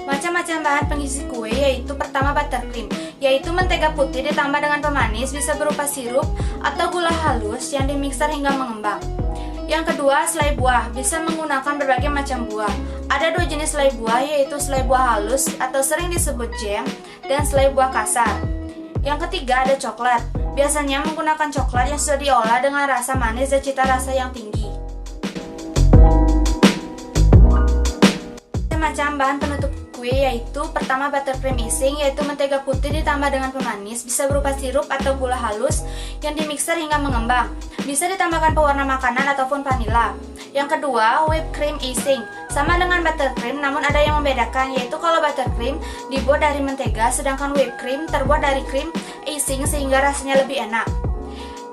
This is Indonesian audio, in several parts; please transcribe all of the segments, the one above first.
Macam-macam bahan pengisi kue yaitu pertama buttercream, yaitu mentega putih ditambah dengan pemanis bisa berupa sirup atau gula halus yang dimixer hingga mengembang. Yang kedua, selai buah, bisa menggunakan berbagai macam buah. Ada dua jenis selai buah yaitu selai buah halus atau sering disebut jam dan selai buah kasar. Yang ketiga, ada coklat, biasanya menggunakan coklat yang sudah diolah dengan rasa manis dan cita rasa yang tinggi. Macam bahan penutup kue yaitu pertama buttercream icing, yaitu mentega putih ditambah dengan pemanis bisa berupa sirup atau gula halus yang dimixer hingga mengembang. Bisa ditambahkan pewarna makanan ataupun vanila. Yang kedua, whipped cream icing, sama dengan buttercream namun ada yang membedakan, yaitu kalau buttercream dibuat dari mentega sedangkan whipped cream terbuat dari krim icing sehingga rasanya lebih enak.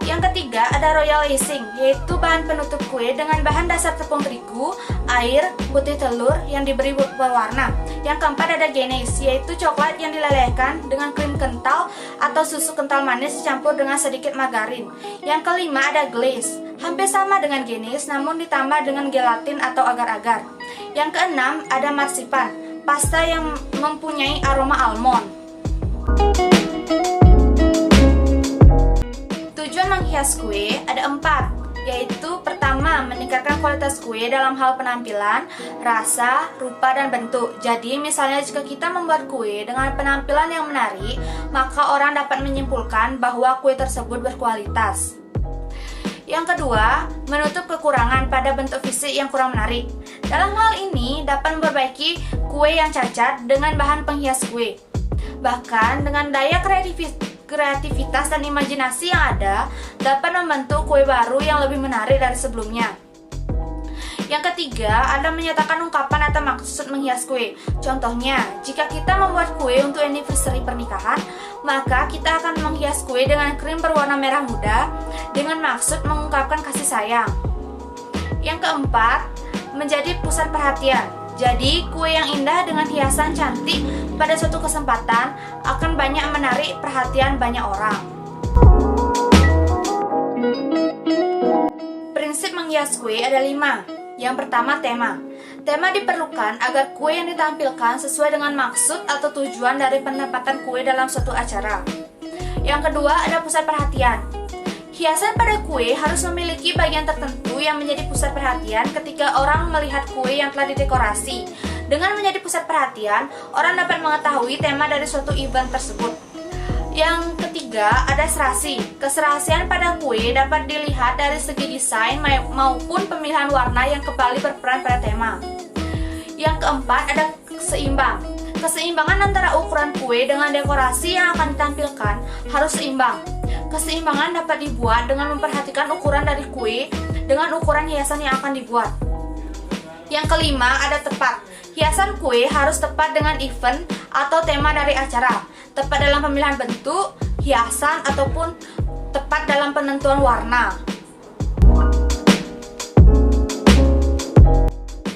Yang ketiga, ada royal icing, yaitu bahan penutup kue dengan bahan dasar tepung terigu, air, putih telur yang diberi berwarna. Yang keempat, ada ganache, yaitu coklat yang dilelehkan dengan krim kental atau susu kental manis dicampur dengan sedikit margarin. Yang kelima, ada glaze, hampir sama dengan ganache namun ditambah dengan gelatin atau agar-agar. Yang keenam, ada marsipan, pasta yang mempunyai aroma almond. Tujuan menghias kue ada 4, yaitu pertama, meningkatkan kualitas kue dalam hal penampilan, rasa, rupa, dan bentuk. Jadi misalnya jika kita membuat kue dengan penampilan yang menarik, maka orang dapat menyimpulkan bahwa kue tersebut berkualitas. Yang kedua, menutup kekurangan pada bentuk fisik yang kurang menarik. Dalam hal ini dapat memperbaiki kue yang cacat dengan bahan penghias kue. Bahkan dengan daya kreativitas dan imajinasi yang ada dapat membentuk kue baru yang lebih menarik dari sebelumnya. Yang ketiga, ada menyatakan ungkapan atau maksud menghias kue. Contohnya, jika kita membuat kue untuk anniversary pernikahan, maka kita akan menghias kue dengan krim berwarna merah muda dengan maksud mengungkapkan kasih sayang. Yang keempat, menjadi pusat perhatian. Jadi, kue yang indah dengan hiasan cantik pada suatu kesempatan akan banyak menarik perhatian banyak orang. Prinsip menghias kue ada 5. Yang pertama, tema. Tema diperlukan agar kue yang ditampilkan sesuai dengan maksud atau tujuan dari penempatan kue dalam suatu acara. Yang kedua, ada pusat perhatian. Hiasan pada kue harus memiliki bagian tertentu yang menjadi pusat perhatian ketika orang melihat kue yang telah didekorasi. Dengan menjadi pusat perhatian, orang dapat mengetahui tema dari suatu event tersebut. Yang ketiga, ada serasi. Keserasian pada kue dapat dilihat dari segi desain maupun pemilihan warna yang kembali berperan pada tema. Yang keempat, ada seimbang. Keseimbangan antara ukuran kue dengan dekorasi yang akan ditampilkan harus seimbang. Keseimbangan dapat dibuat dengan memperhatikan ukuran dari kue dengan ukuran hiasan yang akan dibuat. Yang kelima, ada tepat. Hiasan kue harus tepat dengan event atau tema dari acara, tepat dalam pemilihan bentuk, hiasan, ataupun tepat dalam penentuan warna.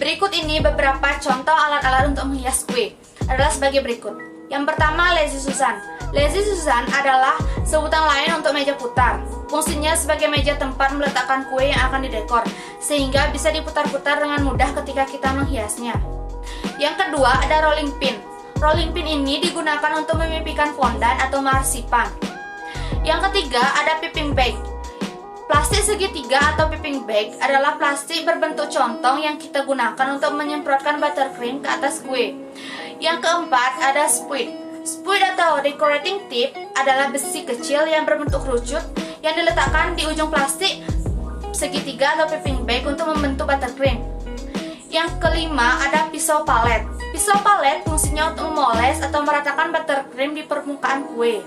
Berikut ini beberapa contoh alat-alat untuk menghias kue adalah sebagai berikut. Yang pertama, Lazy Susan. Lazy Susan adalah sebutan lain untuk meja putar. Fungsinya sebagai meja tempat meletakkan kue yang akan didekor, sehingga bisa diputar-putar dengan mudah ketika kita menghiasnya. Yang kedua, ada rolling pin. Rolling pin ini digunakan untuk memipihkan fondan atau marsipan. Yang ketiga, ada piping bag. Plastik segitiga atau piping bag adalah plastik berbentuk contong yang kita gunakan untuk menyemprotkan buttercream ke atas kue. Yang keempat, ada spud. Spud atau decorating tip adalah besi kecil yang berbentuk kerucut yang diletakkan di ujung plastik segitiga atau piping bag untuk membentuk buttercream. Yang kelima, ada pisau palet. Pisau palet fungsinya untuk memoles atau meratakan buttercream di permukaan kue.